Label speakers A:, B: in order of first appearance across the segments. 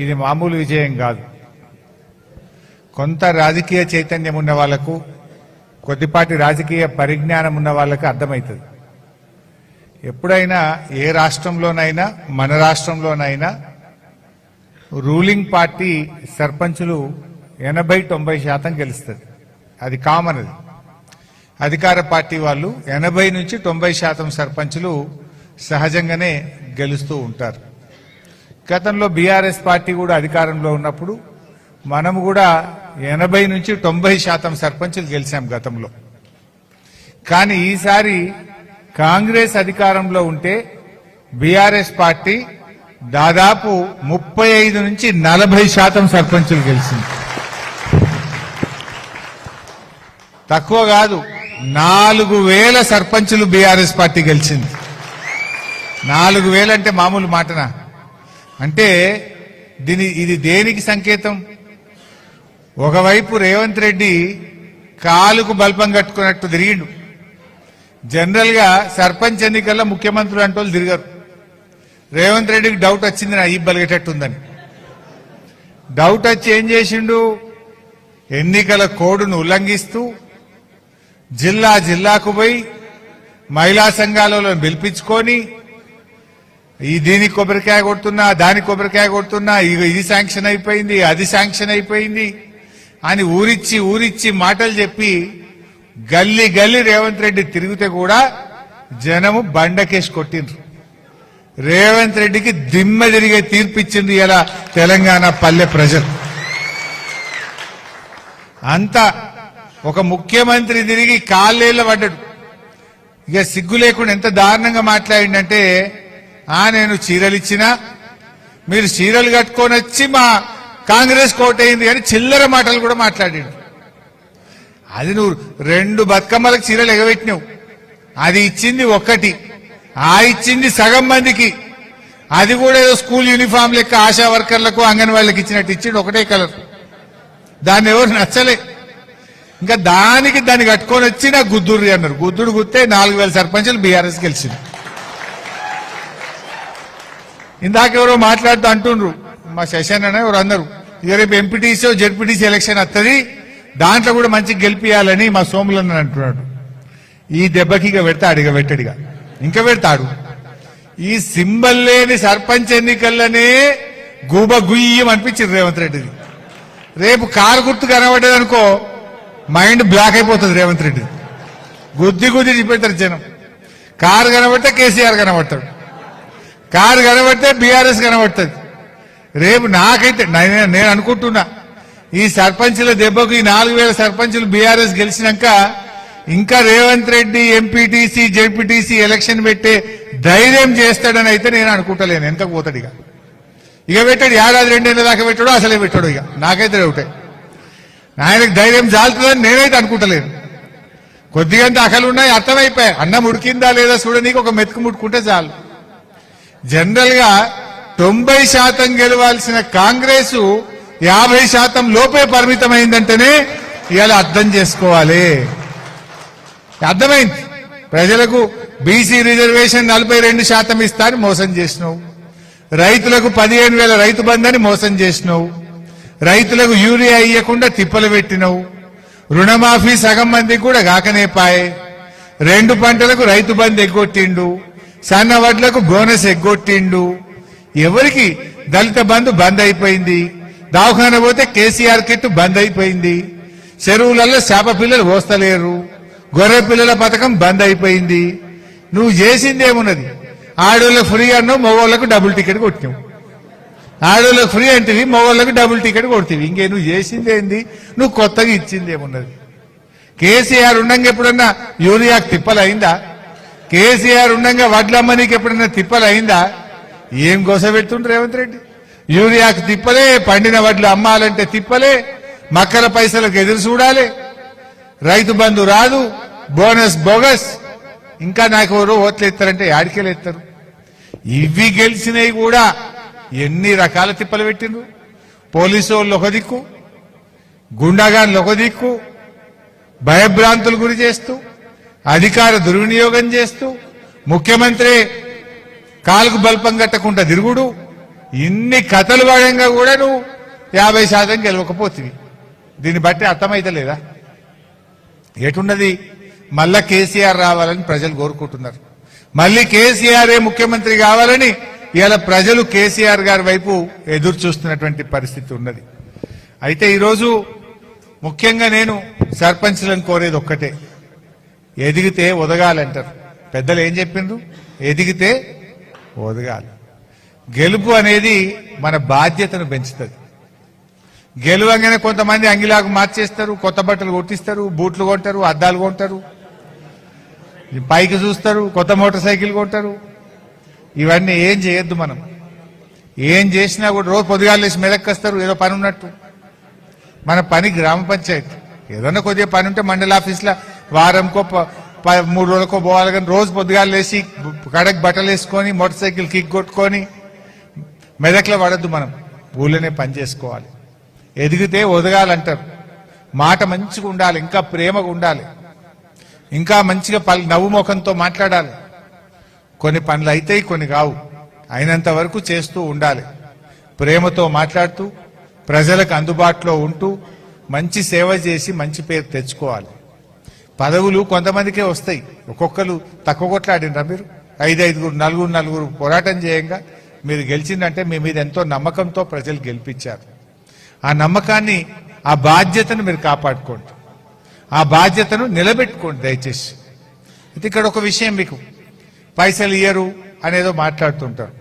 A: ఇది మామూలు విజయం కాదు. కొంత రాజకీయ చైతన్యం ఉన్న వాళ్లకు, కొద్దిపాటి రాజకీయ పరిజ్ఞానం ఉన్న వాళ్లకు అర్థమవుతుంది. ఎప్పుడైనా ఏ రాష్ట్రంలోనైనా మన రాష్ట్రంలోనైనా రూలింగ్ పార్టీ సర్పంచులు 80-90% గెలుస్తుంది. అది కామన్. అది అధికార పార్టీ వాళ్ళు 80 నుంచి 90% సర్పంచులు సహజంగానే గెలుస్తూ ఉంటారు. గతంలో బీఆర్ఎస్ పార్టీ కూడా అధికారంలో ఉన్నప్పుడు మనము కూడా 80 నుంచి 90% సర్పంచులు గెలిచాం గతంలో. కానీ ఈసారి కాంగ్రెస్ అధికారంలో ఉంటే బీఆర్ఎస్ పార్టీ దాదాపు 35 నుంచి 40% సర్పంచులు గెలిచింది. తక్కువ కాదు, 4000 సర్పంచులు బీఆర్ఎస్ పార్టీ గెలిచింది. 4000 అంటే మామూలు మాటనా? అంటే ఇది దేనికి సంకేతం? ఒకవైపు రేవంత్ రెడ్డి కాలుకు బల్పం కట్టుకున్నట్టు తిరిగిండు. జనరల్ గా సర్పంచ్ ఎన్నికల్లో ముఖ్యమంత్రులు అంటే వాళ్ళు తిరగరు. రేవంత్ రెడ్డికి డౌట్ వచ్చింది, నా ఈ బలిగేటట్టుందని. డౌట్ వచ్చి ఏం చేసిండు? ఎన్నికల కోడ్ను ఉల్లంఘిస్తూ జిల్లాకు పోయి మహిళా సంఘాలలో పిలిపించుకొని దీనికి కొబ్బరికాయ కొడుతున్నా, దానికి కొబ్బరికాయ కొడుతున్నా, ఇది శాంక్షన్ అయిపోయింది, అది శాంక్షన్ అయిపోయింది అని ఊరిచ్చి మాటలు చెప్పి గల్లీ రేవంత్ రెడ్డి తిరిగితే కూడా జనము బండకేసి కొట్టిండ్రు. రేవంత్ రెడ్డికి దిమ్మ తిరిగే తీర్పిచ్చింది ఇలా తెలంగాణ పల్లె ప్రజలు. అంతా ఒక ముఖ్యమంత్రి తిరిగి కాళ్ళేళ్ళ పడ్డాడు. ఇక సిగ్గు లేకుండా ఎంత దారుణంగా మాట్లాడిందంటే, నేను చీరలు ఇచ్చినా మీరు చీరలు కట్టుకొని వచ్చి మా కాంగ్రెస్ కోటైంది అని చిల్లర మాటలు కూడా మాట్లాడాడు. అది నువ్వు 2 బతుకమ్మలకు చీరలు ఎగబెట్టినావు, అది ఇచ్చింది ఒక్కటి, ఇచ్చింది సగం మందికి. అది కూడా ఏదో స్కూల్ యూనిఫామ్ లెక్క ఆశా వర్కర్లకు అంగన్వాళ్ళకి ఇచ్చినట్టు ఇచ్చిండు, ఒకటే కలర్. దాన్ని ఎవరు నచ్చలే. ఇంకా దాన్ని కట్టుకొని వచ్చి నాకు గుద్దుర్రి అన్నారు. గుద్దుడు గుత్తే 4000 సర్పంచులు బీఆర్ఎస్ గెలిచింది. ఇందాకెవరో మాట్లాడుతూ అంటుండ్రు, మా శశాన్ అన్న ఎవరు అన్నారు, ఇక రేపు ఎంపీటీసీ జెడ్పీటీసీ ఎలక్షన్ వస్తుంది, దాంట్లో కూడా మంచిగా గెలిపియాలని మా సోములన్న అంటున్నాడు. ఈ దెబ్బకి ఇక పెట్టాడిగా ఇంకా పెడతాడు. ఈ సింబల్ లేని సర్పంచ్ ఎన్నికల్లోనే గూబ గుయ్యం అనిపించింది రేవంత్ రెడ్డిది. రేపు కారు గుర్తు కనబడ్డదనుకో మైండ్ బ్లాక్ అయిపోతుంది రేవంత్ రెడ్డి. గుద్ది చూపెడతారు జనం. కారు కనబడితే కేసీఆర్ కనబడతాడు, కారు కనబడితే బీఆర్ఎస్ కనబడుతుంది. రేపు నాకైతే నేను అనుకుంటున్నా, ఈ సర్పంచుల దెబ్బకు ఈ 4000 సర్పంచులు బీఆర్ఎస్ గెలిచినాక ఇంకా Revanth Reddy MPTC ZPTC election పెట్టే ధైర్యం చేస్తాడని అయితే నేను అనుకుంటలేను. వెనక పోతాడు. ఇక పెట్టాడు, 1-2 ఏళ్ళ దాకా పెట్టాడు, అసలే పెట్టాడు. ఇక నాకైతే డౌటే, ఆయనకు ధైర్యం చాలుతుందని నేనైతే అనుకుంటలేను. కొద్దిగంత అకలున్నాయి, అర్థమైపోయాయి. అన్నం ఉడికిందా లేదా చూడనీకి ఒక మెతుకు ముట్టుకుంటే చాలు. జనరల్ గా 90% గెలవాల్సిన కాంగ్రెస్ 50% లోపే పరిమితమైందంటేనే ఇవాళ అర్థం చేసుకోవాలి. అర్థమైంది. ప్రజలకు బీసీ రిజర్వేషన్ 42% ఇస్తా అని మోసం చేసినావు. రైతులకు 15,000 రైతు బంధని మోసం చేసినావు. రైతులకు యూరియా ఇయ్యకుండా తిప్పలు పెట్టినావు. రుణమాఫీ సగం మందికి కూడా కాకనేపాయే. 2 పంటలకు రైతు బంధు ఎగ్గొట్టిండు. సన్న వడ్లకు బోనస్ ఎగ్గొట్టిండు. ఎవరికి దళిత బంధు బంద్ అయిపోయింది. దవాఖాన పోతే కేసీఆర్ కిట్ బంద్ అయిపోయింది. చెరువులలో చేప పిల్లలు పోస్తలేరు. గొర్రె పిల్లల పథకం బంద్ అయిపోయింది. నువ్వు చేసిందేమున్నది? ఆడోళ్ళకు ఫ్రీ అన్నావు, మగవాళ్లకు డబుల్ టికెట్ కొట్టినావు. ఆడోళ్ళకు ఫ్రీ అంటేవి, మగవాళ్లకు డబుల్ టికెట్ కొడుతుంది. ఇంకే నువ్వు చేసిందేంది? నువ్వు కొత్తగా ఇచ్చిందేమున్నది? కేసీఆర్ ఉండంగా ఎప్పుడన్నా యూరియాకు తిప్పలైందా? కేసీఆర్ ఉండంగా వడ్లమ్మనికి ఎప్పుడన్నా తిప్పలైందా? ఏం గోసపెడుతుండ్రు రేవంత్ రెడ్డి? యూరియాకు తిప్పలే, పండిన వడ్లు అమ్మాలంటే తిప్పలే, మక్కల పైసలకు ఎదురు చూడాలి, రైతు బంధు రాదు, బోనస్ బోగస్. ఇంకా నాకు ఎవరు ఓట్లు ఎత్తారంటే యాడికెళ్ళి ఎత్తారు? ఇవి గెలిచినవి కూడా ఎన్ని రకాల తిప్పలు పెట్టిండ్రు. పోలీసు వాళ్ళు ఒక దిక్కు, గుండాగాన్లు ఒక దిక్కు, భయభ్రాంతులు గురి చేస్తూ, అధికార దుర్వినియోగం చేస్తూ, ముఖ్యమంత్రి కాలుకు బల్పం కట్టకుండా తిరుగుడు, ఇన్ని కథలు పడంగా కూడా నువ్వు 50% గెలవకపోతుంది. దీన్ని బట్టి అర్థమైతలేదా ఎటున్నది? మళ్ళా కేసీఆర్ రావాలని ప్రజలు కోరుకుంటున్నారు. మళ్ళీ కేసీఆరే ముఖ్యమంత్రి కావాలని ఇవాళ ప్రజలు కేసీఆర్ గారి వైపు ఎదురు చూస్తున్నటువంటి పరిస్థితి ఉన్నది. అయితే ఈరోజు ముఖ్యంగా నేను సర్పంచ్లను కోరేది ఒక్కటే, ఎదిగితే ఒదగాలంటారు పెద్దలు. ఏం చెప్పిండ్రు? ఎదిగితే ఒదగాలి. గెలుపు అనేది మన బాధ్యతను పెంచుతుంది. గెలువంగానే కొంతమంది అంగిలాగు మార్చేస్తారు, కొత్త బట్టలు కొట్టిస్తారు, బూట్లు కొంటారు, అద్దాలు కొంటారు, పైకి చూస్తారు, కొత్త మోటార్ సైకిల్ కొంటారు. ఇవన్నీ ఏం చేయొద్దు. మనం ఏం చేసినా కూడా రోజు పొద్దుగాలు లేచి మెదక్కొస్తారు ఏదో పని ఉన్నట్టు. మన పని గ్రామ పంచాయతీ. ఏదన్నా కొద్దిగా పని ఉంటే మండల ఆఫీస్లో వారంకో 3 రోజులకో పోవాలి. కానీ రోజు పొద్దుగాలు లేచి కడకు బట్టలు వేసుకొని మోటార్ సైకిల్ కిక్ కొట్టుకొని మెదక్లో పడద్దు. మనం ఊళ్ళోనే పని చేసుకోవాలి. ఎదిగితే ఒదగాలంటారు. మాట మంచిగా ఉండాలి, ఇంకా ప్రేమగా ఉండాలి, ఇంకా మంచిగా నవ్వు ముఖంతో మాట్లాడాలి. కొన్ని పనులు అయితాయి, కొన్ని కావు. అయినంత వరకు చేస్తూ ఉండాలి. ప్రేమతో మాట్లాడుతూ ప్రజలకు అందుబాటులో ఉంటూ మంచి సేవ చేసి మంచి పేరు తెచ్చుకోవాలి. పదవులు కొంతమందికే వస్తాయి. ఒక్కొక్కరు తక్కువ కొట్లాడినరా? మీరు 5 నలుగురు పోరాటం చేయంగా మీరు గెలిచిందంటే మీ మీద ఎంతో నమ్మకంతో ప్రజలు గెలిపించారు. ఆ నమ్మకాన్ని, ఆ బాధ్యతను మీరు కాపాడుకోండి. ఆ బాధ్యతను నిలబెట్టుకోండి దయచేసి. అయితే ఇక్కడ ఒక విషయం, మీకు పైసలు ఇయ్యరు అనేదో మాట్లాడుతుంటారు.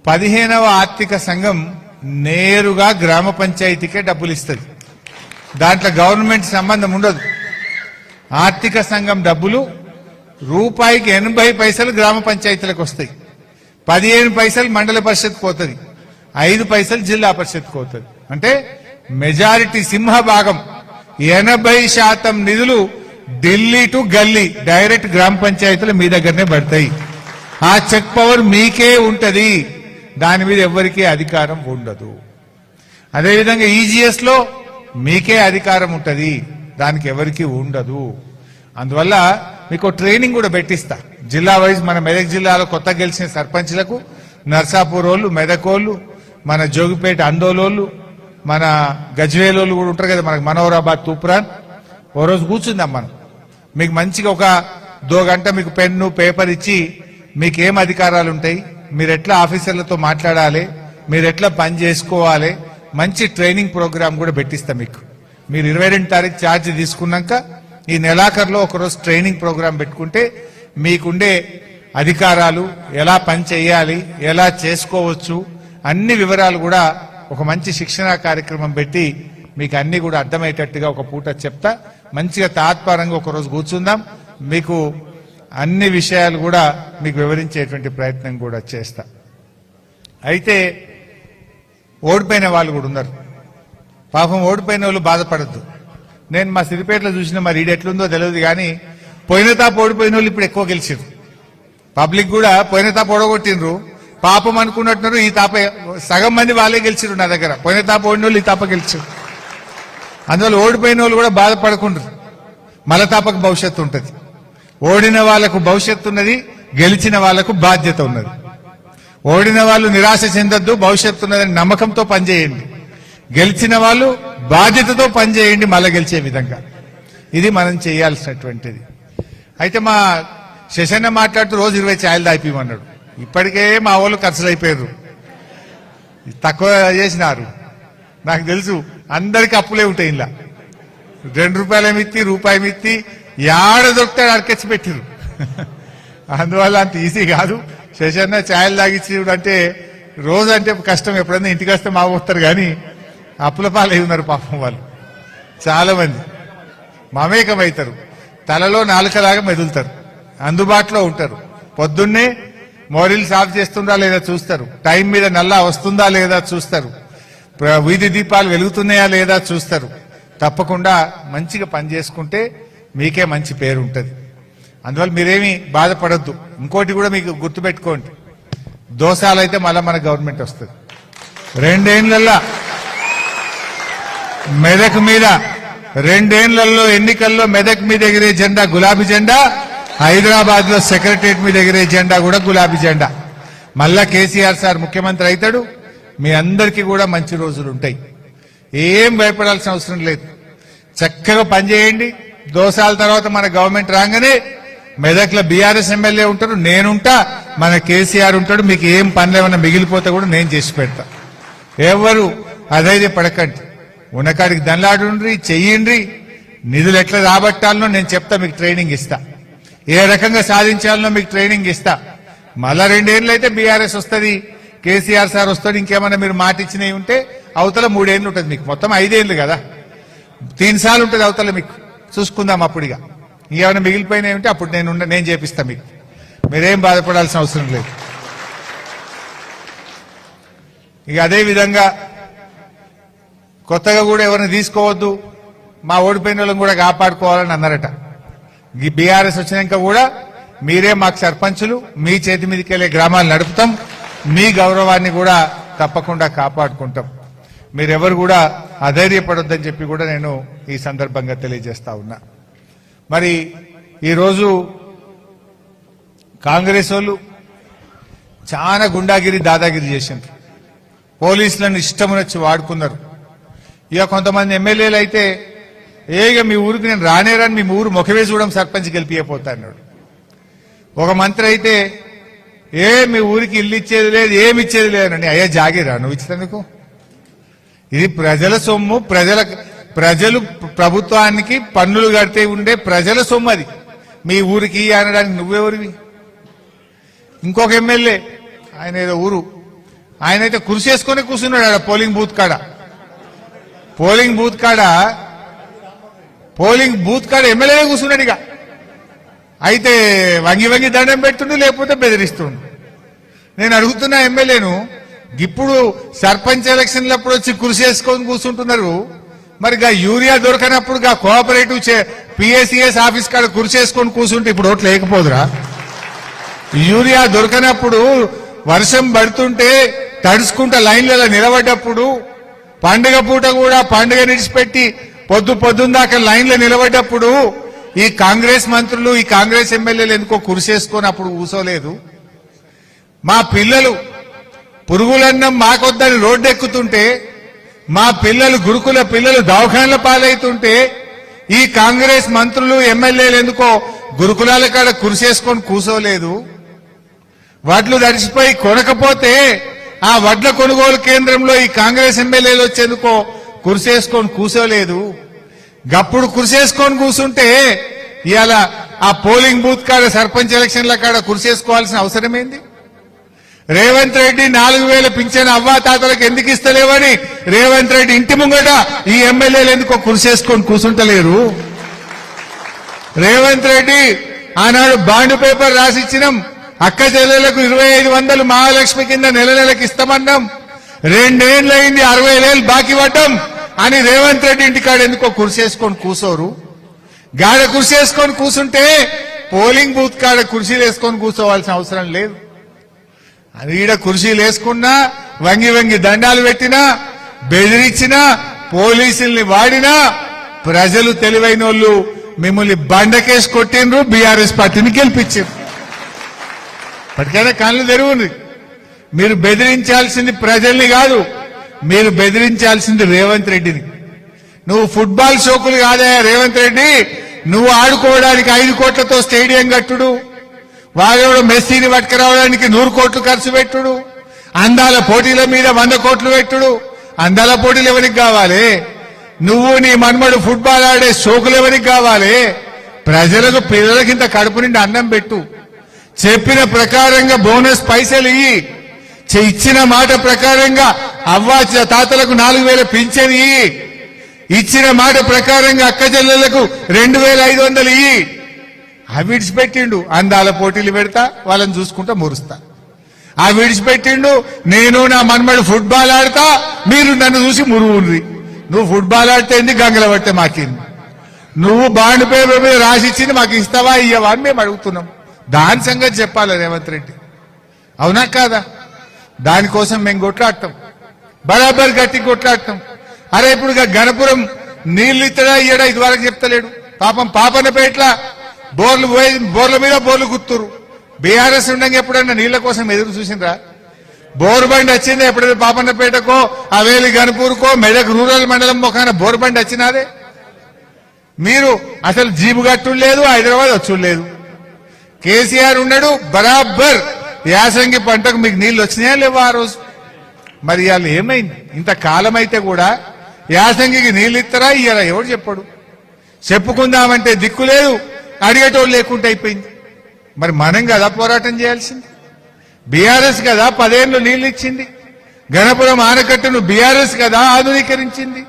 A: 15వ ఆర్థిక సంఘం నేరుగా గ్రామ పంచాయతీకే డబ్బులు ఇస్తుంది. దాంట్లో గవర్నమెంట్ సంబంధం ఉండదు. ఆర్థిక సంఘం డబ్బులు రూపాయికి 80 పైసలు గ్రామ పంచాయతీలకు వస్తాయి. 15 పైసలు మండల పరిషత్కు పోతుంది, 5 పైసలు జిల్లా పరిషత్కు పోతుంది. అంటే మెజారిటీ సింహభాగం 80% నిధులు ఢిల్లీ టు గల్లీ డైరెక్ట్ గ్రామ పంచాయతీలు మీ దగ్గరనే పడతాయి. ఆ చెక్ పవర్ మీకే ఉంటది. దాని మీద ఎవరికీ అధికారం ఉండదు. అదేవిధంగా ఈజీఎస్ లో మీకే అధికారం ఉంటది, దానికి ఎవరికి ఉండదు. అందువల్ల మీకు ట్రైనింగ్ కూడా పెట్టిస్తా. జిల్లా వైజ్ మన మెదక్ జిల్లాలో కొత్త గెలిచిన సర్పంచ్లకు నర్సాపూర్ వాళ్ళు, మెదకోళ్ళు, మన జోగిపేట అందోలోళ్ళు, మన గజ్వేలోళ్ళు కూడా ఉంటారు కదా, మనకు మనోహరాబాద్ తూప్రాన్. ఓ రోజు కూర్చుందాం మనం. మీకు మంచిగా ఒక 2 గంట మీకు పెన్ను పేపర్ ఇచ్చి మీకేం అధికారాలు ఉంటాయి, మీరు ఎట్లా ఆఫీసర్లతో మాట్లాడాలి, మీరు ఎట్లా పని చేసుకోవాలి, మంచి ట్రైనింగ్ ప్రోగ్రామ్ కూడా పెట్టిస్తాం మీకు. మీరు 22 తారీఖు ఛార్జ్ తీసుకున్నాక ఈ నెలాఖరులో ఒకరోజు ట్రైనింగ్ ప్రోగ్రామ్ పెట్టుకుంటే మీకుండే అధికారాలు, ఎలా పని చేయాలి, ఎలా చేసుకోవచ్చు, అన్ని వివరాలు కూడా ఒక మంచి శిక్షణా కార్యక్రమం పెట్టి మీకు అన్ని కూడా అర్థమయ్యేటట్టుగా ఒక పూట చెప్తా. మంచిగా తాత్పరంగా ఒకరోజు కూర్చుందాం. మీకు అన్ని విషయాలు కూడా మీకు వివరించేటువంటి ప్రయత్నం కూడా చేస్తా. అయితే ఓడిపోయిన వాళ్ళు కూడా ఉన్నారు. పాపం ఓడిపోయిన వాళ్ళు బాధపడద్దు. నేను మా సిద్దిపేటలో చూసిన, మరి ఈడు ఎట్లుందో తెలియదు కానీ పోయిన తాప ఓడిపోయిన వాళ్ళు ఇప్పుడు ఎక్కువ గెలిచారు. పబ్లిక్ కూడా పోయిన తాప ఓడగొట్టినరు, పాపం అనుకున్నట్టున్నారు. ఈ తాప సగం మంది వాళ్ళే గెలిచారు నా దగ్గర. పోయిన తాప ఓడిన వాళ్ళు ఈ తాప గెలిచారు. అందువల్ల ఓడిపోయిన వాళ్ళు కూడా బాధపడకుండ్రు. మల తాపకు భవిష్యత్తు ఉంటుంది. ఓడిన వాళ్లకు భవిష్యత్తు ఉన్నది, గెలిచిన వాళ్లకు బాధ్యత ఉన్నది. ఓడిన వాళ్ళు నిరాశ చెందొద్దు, భవిష్యత్తు ఉన్నదని నమ్మకంతో పనిచేయండి. గెలిచిన వాళ్ళు బాధ్యతతో పనిచేయండి మళ్ళా గెలిచే విధంగా. ఇది మనం చేయాల్సినటువంటిది. అయితే మా శశన్న మాట్లాడుతూ రోజు 20 ఛాయలు దాయిపోమన్నాడు. ఇప్పటికే మా వాళ్ళు ఖర్చులు అయిపోయారు, తక్కువ చేసినారు. నాకు తెలుసు అందరికి అప్పులే ఉంటాయి. ఇలా 2 రూపాయల మిత్తి, రూపాయి మిత్తి యాడ దొరుకుతాడు అడకెచ్చి పెట్టిరు. అందువల్ల అంత ఈజీ కాదు. శశన్న ఛాయలు తాగిచ్చి అంటే రోజు అంటే కష్టం. ఎప్పుడన్నా ఇంటికి వస్తే మా వస్తారు కానీ అప్పుల పాలై ఉన్నారు పాపం వాళ్ళు. చాలా మంది మమేకమవుతారు, తలలో నాలుకలాగా మెదులుతారు, అందుబాటులో ఉంటారు. పొద్దున్నే మోరీలు సాఫ్ చేస్తుందా లేదా చూస్తారు, టైం మీద నల్లా వస్తుందా లేదా చూస్తారు, వీధి దీపాలు వెలుగుతున్నాయా లేదా చూస్తారు. తప్పకుండా మంచిగా పని చేసుకుంటే మీకే మంచి పేరు ఉంటుంది. అందువల్ల మీరేమీ బాధపడద్దు. ఇంకోటి కూడా మీకు గుర్తుపెట్టుకోండి, దోషాలైతే మళ్ళా మన గవర్నమెంట్ వస్తుంది. 2 ఏళ్లలో మెదక్ మీద 2 ఏళ్లలో ఎన్నికల్లో మెదక్ మీద ఎగిరే జెండా గులాబీ జెండా, హైదరాబాద్ లో సెక్రటరియట్ మీద ఎగిరే జెండా కూడా గులాబీ జెండా. మళ్ళా కేసీఆర్ సార్ ముఖ్యమంత్రి అవుతాడు, మీ అందరికీ కూడా మంచి రోజులు ఉంటాయి. ఏం భయపడాల్సిన అవసరం లేదు. చక్కగా పనిచేయండి. దోసాల తర్వాత మన గవర్నమెంట్ రాగానే మెదక్లో బీఆర్ఎస్ ఎమ్మెల్యే ఉంటారు, నేనుంటా, మన కేసీఆర్ ఉంటాడు. మీకు ఏం పనులు ఏమన్నా మిగిలిపోతే కూడా నేను చేసి పెడతా. ఎవరు అధైర్యపడకండి, ఉన్నకాడికి దండలాడుండ్రి, చెయ్యండ్రి. నిధులు ఎట్లా రాబట్టాలనో నేను చెప్తా, మీకు ట్రైనింగ్ ఇస్తా. ఏ రకంగా సాధించాలనో మీకు ట్రైనింగ్ ఇస్తా. మళ్ళా 2 ఏళ్ళు అయితే బీఆర్ఎస్ వస్తుంది, కేసీఆర్ సార్ వస్తాడు. ఇంకేమన్నా మీరు మాట ఇచ్చినవి ఉంటే అవతల 3 ఏళ్ళు ఉంటుంది, మీకు మొత్తం 5 ఏళ్ళు కదా, 3 సార్లు ఉంటుంది అవతల. మీకు చూసుకుందాం అప్పుడుగా. ఇంకేమైనా మిగిలిపోయినాయి ఉంటే అప్పుడు నేను చేపిస్తా. మీకు మీరేం బాధపడాల్సిన అవసరం లేదు. ఇక అదే విధంగా కొత్తగా కూడా ఎవరిని తీసుకోవద్దు, మా ఓడిపోయిన వాళ్ళని కూడా కాపాడుకోవాలని అన్నారట. ఈ బీఆర్ఎస్ వచ్చినాక కూడా మీరే మాకు సర్పంచులు, మీ చేతి మీదకి వెళ్ళే గ్రామాలు నడుపుతాం, మీ గౌరవాన్ని కూడా తప్పకుండా కాపాడుకుంటాం. మీరెవరు కూడా అధైర్యపడొద్దని చెప్పి కూడా నేను ఈ సందర్భంగా తెలియజేస్తా ఉన్నా. మరి ఈరోజు కాంగ్రెస్ వాళ్ళు చాలా గుండాగిరి దాదాగిరి చేసిండ్రు, పోలీసులను ఇష్టమునొచ్చి వాడుకున్నారు. ఇక కొంతమంది ఎమ్మెల్యేలు అయితే ఇక మీ ఊరికి నేను రానేరాని మీ ఊరు ముఖమే చూడడం సర్పంచ్ గెలిపియపోతా అన్నాడు. ఒక మంత్రి అయితే మీ ఊరికి ఇల్లు ఇచ్చేది లేదు, ఏమి ఇచ్చేది లేదండి. అయ్యా జాగిరా నువ్వు ఇచ్చినందుకు? ఇది ప్రజల సొమ్ము, ప్రజలు ప్రభుత్వానికి పన్నులు కడితే ఉండే ప్రజల సొమ్ము. అది మీ ఊరికి అనడానికి నువ్వెవరివి? ఇంకొక ఎమ్మెల్యే, ఆయన ఏదో ఊరు, ఆయన అయితే కుర్చీ వేసుకొని కూర్చున్నాడు ఆడ పోలింగ్ బూత్ కాడ. పోలింగ్ బూత్ కాడ ఎమ్మెల్యే కూర్చున్నాడు. ఇక అయితే వంగి వంగి దండం పెడుతుండు, లేకపోతే బెదిరిస్తుండు. నేను అడుగుతున్నా ఎమ్మెల్యేను, ఇప్పుడు సర్పంచ్ ఎలక్షన్లప్పుడు వచ్చి కుర్చీ వేసుకొని కూర్చుంటున్నారు, మరి యూరియా దొరకనప్పుడు కోఆపరేటివ్ పిఎస్సిఎస్ ఆఫీస్ కాడ కుర్చీ వేసుకొని కూర్చుంటే ఇప్పుడు ఓట్లు లేకపోదురా? యూరియా దొరకనప్పుడు, వర్షం పడుతుంటే తడుచుకుంటా లైన్లలో నిలబడ్డప్పుడు, పండుగ పూట కూడా పండుగ నిడిచిపెట్టి పొద్దున్న దాకా లైన్లో నిలబడ్డప్పుడు ఈ కాంగ్రెస్ మంత్రులు, ఈ కాంగ్రెస్ ఎమ్మెల్యేలు ఎందుకో కుర్చేసుకొని అప్పుడు కూసోలేదు? మా పిల్లలు పురుగులన్నం మాకొద్దని రోడ్డు ఎక్కుతుంటే, మా పిల్లలు గురుకుల పిల్లలు దవాఖానల పాలవుతుంటే ఈ కాంగ్రెస్ మంత్రులు ఎమ్మెల్యేలు ఎందుకో గురుకులాల కాడ కుర్చేసుకొని కూసోలేదు? వడ్లు తడిసిపోయి కొనకపోతే ఆ వడ్ల కొనుగోలు కేంద్రంలో ఈ కాంగ్రెస్ ఎమ్మెల్యేలు వచ్చేందుకో కుర్చేసుకొని కూసోలేదు? గప్పుడు కుర్చేసుకొని కూర్చుంటే ఇవాళ ఆ పోలింగ్ బూత్ కాడ సర్పంచ్ ఎలక్షన్ల కాడ కుర్చేసుకోవాల్సిన అవసరమేంది? రేవంత్ రెడ్డి 4,000 పింఛన్ అవ్వాతాతలకు ఎందుకు ఇస్తలేవని రేవంత్ రెడ్డి ఇంటి ముంగట ఈ ఎమ్మెల్యేలు ఎందుకో కుర్చేసుకొని కూర్చుంటలేరు? రేవంత్ రెడ్డి ఆనాడు బాండ్ పేపర్ రాసిచ్చినాం, అక్క చెల్లెలకు 2,500 మహాలక్ష్మి కింద నెలకి ఇస్తామన్నాం, 2 ఏళ్ళు అయింది, 60,000 బాకీ పడ్డాం అని రేవంత్ రెడ్డి ఇంటికాడ ఎందుకో కుర్చేసుకొని కూసోరు? గాడ కుర్చేసుకొని కూర్చుంటే పోలింగ్ బూత్ కాడ కుర్చీలు వేసుకొని కూర్చోవాల్సిన అవసరం లేదు. ఈడ కుర్చీలు వేసుకున్నా, వంగి దండాలు పెట్టినా, బెదిరించినా, పోలీసుల్ని వాడినా ప్రజలు తెలివైన వాళ్ళు మిమ్మల్ని బండకేసి కొట్టిండ్రు, బీఆర్ఎస్ పార్టీని గెలిపించారు. ఇప్పటికైనా కళ్ళు తెరువుంది. మీరు బెదిరించాల్సింది ప్రజల్ని కాదు, మీరు బెదిరించాల్సింది రేవంత్ రెడ్డిని. నువ్వు ఫుట్బాల్ షోకులు కాదయా రేవంత్ రెడ్డి, నువ్వు ఆడుకోవడానికి 5 కోట్లతో స్టేడియం కట్టుడు, వాడేవాడు మెస్సీని పట్టుకురావడానికి 100 కోట్లు ఖర్చు పెట్టుడు, అందాల పోటీల మీద 100 కోట్లు పెట్టుడు. అందాల పోటీలు ఎవరికి కావాలి? నువ్వు నీ మన్మడు ఫుట్బాల్ ఆడే షోకులు ఎవరికి కావాలి? ప్రజలకు, పిల్లలకింత కడుపు నిండి అన్నం పెట్టు, చెప్పిన ప్రకారంగా బోనస్ పైసలు ఇయ్యి, ఇచ్చిన మాట ప్రకారంగా అవ్వా తాతలకు 4,000 పింఛన్ ఇయ్యి, ఇచ్చిన మాట ప్రకారంగా అక్క చెల్లెలకు 2,500 ఇయ్యి. అవి విడిచిపెట్టిండు, అందాల పోటీలు పెడతా, వాళ్ళని చూసుకుంటా మురుస్తా. అవి విడిచిపెట్టిండు, నేను నా మన్మడు ఫుట్బాల్ ఆడతా, మీరు నన్ను చూసి మురుగుండ్రి. నువ్వు ఫుట్బాల్ ఆడితే ఎందుకు గంగల పడితే మాకింది? నువ్వు బాండ్ పేపర్ మీద రాసిచ్చింది మాకు ఇస్తావా ఇయ్యవా అని మేము అడుగుతున్నాం. దాని సంగతి చెప్పాలి రేవంత్ రెడ్డి, అవునా కాదా? దానికోసం మేము కొట్లాడతాం, బరాబర్ గట్టి కొట్లాడతాం. అరే ఇప్పుడు గణపురం నీళ్లు ఇత్తడా ఇయ్యడా ఇదివరకు చెప్తలేడు. పాపం పాపనపేట్ల బోర్ల మీద బోర్లు గుర్తురు, బీఆర్ఎస్ ఉండగా ఎప్పుడన్నా నీళ్ల కోసం ఎదురు చూసిండ్రా? బోరు బండి వచ్చిందా ఎప్పుడైతే పాపన్నపేటకో అవేలి గన్పూర్కో మెదక్ రూరల్ మండలం మొఖాన బోరు బండి వచ్చినాదే? మీరు అసలు జీబు గట్టు లేదు, హైదరాబాద్ వచ్చుడు లేదు. కేసీఆర్ ఉన్నాడు బరాబర్ యాసంగి పంటకు మీకు నీళ్లు వచ్చినాయా లేవా ఆ రోజు? మరి ఇవాళ ఏమైంది? ఇంతకాలం అయితే కూడా యాసంగికి నీళ్ళు ఇస్తారా ఇయ్యారా? ఎవడు చెప్పాడు? చెప్పుకుందామంటే దిక్కు లేదు, అడిగేటోళ్ళు లేకుండా అయిపోయింది. మరి మనం కదా పోరాటం చేయాల్సింది. బీఆర్ఎస్ కదా 10 ఏళ్ళు నీళ్లు ఇచ్చింది. గణపురం ఆనకట్టును బీఆర్ఎస్ కదా ఆధునీకరించింది.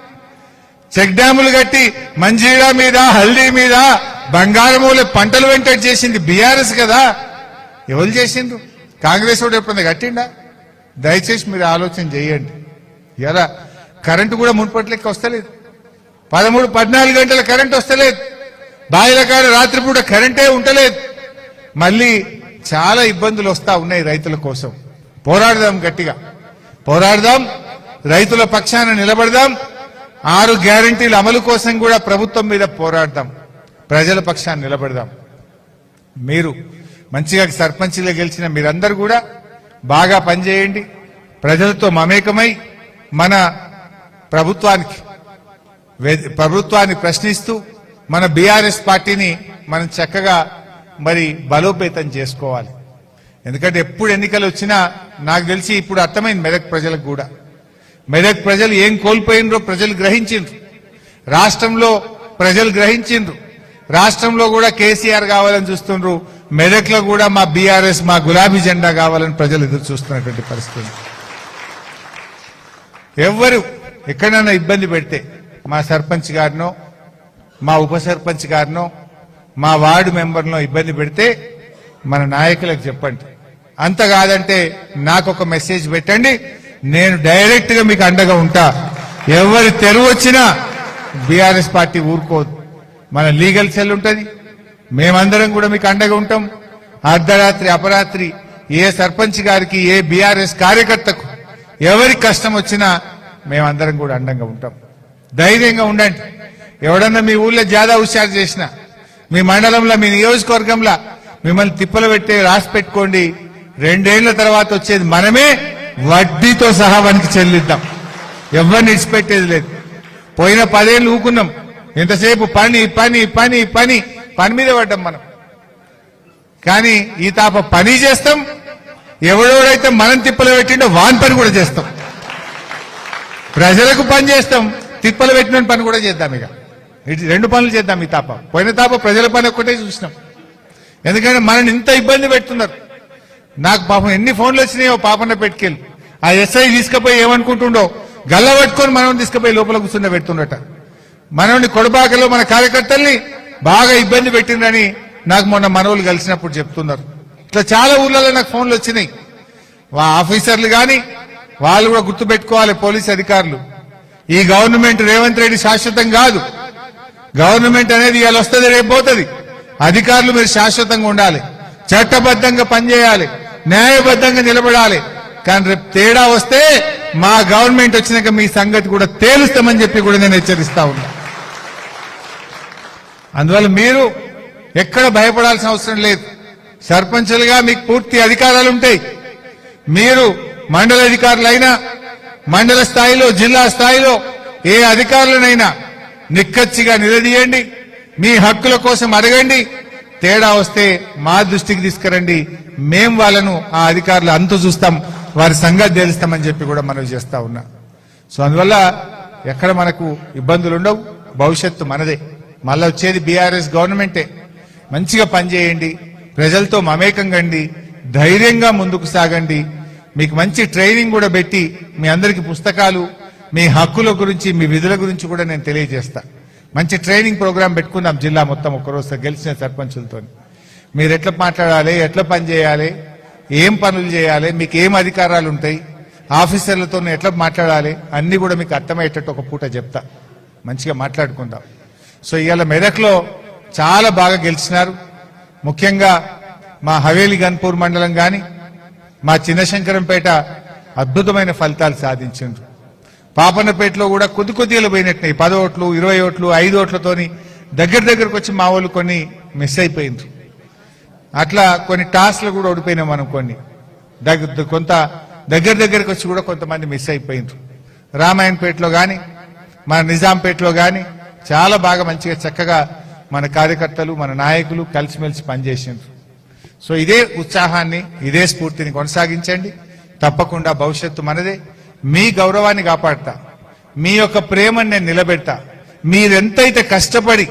A: చెక్ డ్యాములు కట్టి మంజీర మీద హల్దీ మీద బంగారమూల పంటలు వెంటనే చేసింది బీఆర్ఎస్ కదా. ఎవరు చేసిండ్రు? కాంగ్రెస్ వాడు ఎప్పుడైనా కట్టిండా? దయచేసి మీరు ఆలోచన చేయండి. ఎలా కరెంటు కూడా మున్పటి లెక్క వస్తలేదు. 13-14 గంటల కరెంటు వస్తలేదు. బాయిల కాడ రాత్రిపూట కరెంటే ఉండలేదు. మళ్ళీ చాలా ఇబ్బందులు వస్తా ఉన్నాయి రైతుల కోసం. పోరాడదాం, గట్టిగా పోరాడదాం, రైతుల పక్షాన నిలబడదాం. 6 గ్యారంటీల అమలు కోసం కూడా ప్రభుత్వం మీద పోరాడదాం, ప్రజల పక్షాన నిలబడదాం. మీరు మంచిగా సర్పంచ్గా గెలిచిన మీరందరూ కూడా బాగా పనిచేయండి. ప్రజలతో మమేకమై మన ప్రభుత్వాన్ని ప్రశ్నిస్తూ మన బీఆర్ఎస్ పార్టీని మనం చక్కగా మరి బలోపేతం చేసుకోవాలి. ఎందుకంటే ఎప్పుడు ఎన్నికలు వచ్చినా నాకు తెలిసి ఇప్పుడు అర్థమైంది మెదక్ ప్రజలకు కూడా. మెదక్ ప్రజలు ఏం కోల్పోయినరో ప్రజలు గ్రహించిండ్రు. రాష్ట్రంలో ప్రజలు గ్రహించిండ్రు. రాష్ట్రంలో కూడా కేసీఆర్ కావాలని చూస్తుండ్రు. మెదక్ లో కూడా మా బీఆర్ఎస్, మా గులాబీ జెండా కావాలని ప్రజలు ఎదురు చూస్తున్నటువంటి పరిస్థితి. ఎవరు ఎక్కడైనా ఇబ్బంది పెడితే మా సర్పంచ్ గారినో, మా ఉప సర్పంచ్ గారినో, మా వార్డు మెంబర్నో ఇబ్బంది పెడితే మన నాయకులకు చెప్పండి. అంత కాదంటే నాకు ఒక మెసేజ్ పెట్టండి, నేను డైరెక్ట్ గా మీకు అండగా ఉంటా. ఎవరి తెరువు వచ్చినా బీఆర్ఎస్ పార్టీ ఊరుకోదు. మన లీగల్ సెల్ ఉంటుంది, మేమందరం కూడా మీకు అండగా ఉంటాం. అర్ధరాత్రి అపరాత్రి ఏ సర్పంచ్ గారికి, ఏ బీఆర్ఎస్ కార్యకర్తకు ఎవరికి కష్టం వచ్చినా మేమందరం కూడా అండగా ఉంటాం. ధైర్యంగా ఉండండి. ఎవడన్నా మీ ఊళ్ళో జాదా హుషారు చేసినా, మీ మండలంలో, మీ నియోజకవర్గంలో మిమ్మల్ని తిప్పలు పెట్టే రాసి పెట్టుకోండి. 2 ఏళ్ల తర్వాత వచ్చేది మనమే, వడ్డీతో సహా వానికి చెల్లిద్దాం. ఎవరిని ఇడిచిపెట్టేది లేదు. పోయిన 10 ఏళ్ళు ఊకున్నాం. ఎంతసేపు పని పని పని పని పని మీద పడ్డాం మనం. కానీ ఈ తాప పని చేస్తాం, ఎవడెవడైతే మనం తిప్పలు పెట్టిండో వాని పని కూడా చేస్తాం. ప్రజలకు పని చేస్తాం, తిప్పలు పెట్టిన పని కూడా చేద్దాం. ఇక 2 పనులు చేద్దాం. ఈ తాప పోయిన తాప ప్రజల పని ఒక్కటే చూసినాం. ఎందుకంటే మనని ఇంత ఇబ్బంది పెడుతున్నారు. నాకు పాపం ఎన్ని ఫోన్లు వచ్చినాయో పాపన్న పెట్టుకెళ్ళి ఆ ఎస్ఐ తీసుకుపోయి ఏమనుకుంటుండో గల్ల పట్టుకొని మనం తీసుకుపోయి లోపల కూర్చున్న పెడుతుండట. మనల్ని కొడబాకలో మన కార్యకర్తల్ని బాగా ఇబ్బంది పెట్టిందని నాకు మొన్న మనవులు కలిసినప్పుడు చెప్తున్నారు. ఇట్లా చాలా ఊర్లలో నాకు ఫోన్లు వచ్చినాయి. ఆఫీసర్లు కానీ వాళ్ళు కూడా గుర్తుపెట్టుకోవాలి, పోలీస్ అధికారులు. ఈ గవర్నమెంట్ రేవంత్ రెడ్డి శాశ్వతం కాదు. గవర్నమెంట్ అనేది ఇవాళ వస్తుంది, రేపు పోతుంది. అధికారులు మీరు శాశ్వతంగా ఉండాలి, చట్టబద్ధంగా పనిచేయాలి, న్యాయబద్ధంగా నిలబడాలి. కానీ రేపు తేడా వస్తే మా గవర్నమెంట్ వచ్చినాక మీ సంగతి కూడా తేలుస్తామని చెప్పి కూడా నేను హెచ్చరిస్తా ఉన్నా. అందువల్ల మీరు ఎక్కడ భయపడాల్సిన అవసరం లేదు. సర్పంచులుగా మీకు పూర్తి అధికారాలు ఉంటాయి. మీరు మండల అధికారులైనా, మండల స్థాయిలో, జిల్లా స్థాయిలో ఏ అధికారులనైనా నిక్కచ్చిగా నిలదీయండి, మీ హక్కుల కోసం అడగండి. తేడా వస్తే మా దృష్టికి తీసుకురండి, మేం వాళ్ళను ఆ అధికారులు అంతు చూస్తాం, వారి సంగతి తెలుస్తామని చెప్పి కూడా మనం చేస్తా ఉన్నా. సో అందువల్ల ఎక్కడ మనకు ఇబ్బందులు ఉండవు. భవిష్యత్తు మనదే. మళ్ళీ వచ్చేది బీఆర్ఎస్ గవర్నమెంటే. మంచిగా పనిచేయండి, ప్రజలతో మమేకంగండి, ధైర్యంగా ముందుకు సాగండి. మీకు మంచి ట్రైనింగ్ కూడా పెట్టి మీ అందరికి పుస్తకాలు, మీ హక్కుల గురించి, మీ విధుల గురించి కూడా నేను తెలియజేస్తా. మంచి ట్రైనింగ్ ప్రోగ్రాం పెట్టుకుందాం జిల్లా మొత్తం ఒక్కరోజు గెలిచిన సర్పంచులతో. మీరు ఎట్లా మాట్లాడాలి, ఎట్లా పనిచేయాలి, ఏం పనులు చేయాలి, మీకు ఏం అధికారాలు ఉంటాయి, ఆఫీసర్లతో ఎట్లా మాట్లాడాలి, అన్ని కూడా మీకు అర్థమయ్యేటట్టు ఒక పూట చెప్తా. మంచిగా మాట్లాడుకుందాం. సో ఇవాళ మెదక్లో చాలా బాగా గెలిచినారు. ముఖ్యంగా మా హవేలి గన్పూర్ మండలం కానీ, మా చిన్నశంకరంపేట అద్భుతమైన ఫలితాలు సాధించారు. పాపన్నపేటలో కూడా కొద్దిగా పోయినట్టున్నాయి. 10 ఓట్లు, 20 ఓట్లు, 5 ఓట్లతోని దగ్గరకు వచ్చి మా వాళ్ళు కొన్ని మిస్ అయిపోయింది. అట్లా కొన్ని టాస్క్లు కూడా ఓడిపోయినాం మనం కొన్ని కొంత దగ్గరికి వచ్చి కూడా కొంతమంది మిస్ అయిపోయినారు. రామాయణపేటలో కానీ మన నిజాంపేటలో కానీ చాలా బాగా మంచిగా చక్కగా మన కార్యకర్తలు మన నాయకులు కలిసిమెలిసి పనిచేసిండ్రు. సో ఇదే ఉత్సాహాన్ని ఇదే స్ఫూర్తిని కొనసాగించండి. తప్పకుండా భవిష్యత్తు మనదే. మీ గౌరవాన్ని కాపాడతా, మీ యొక్క ప్రేమను నేను నిలబెడతా. మీరెంతైతే కష్టపడి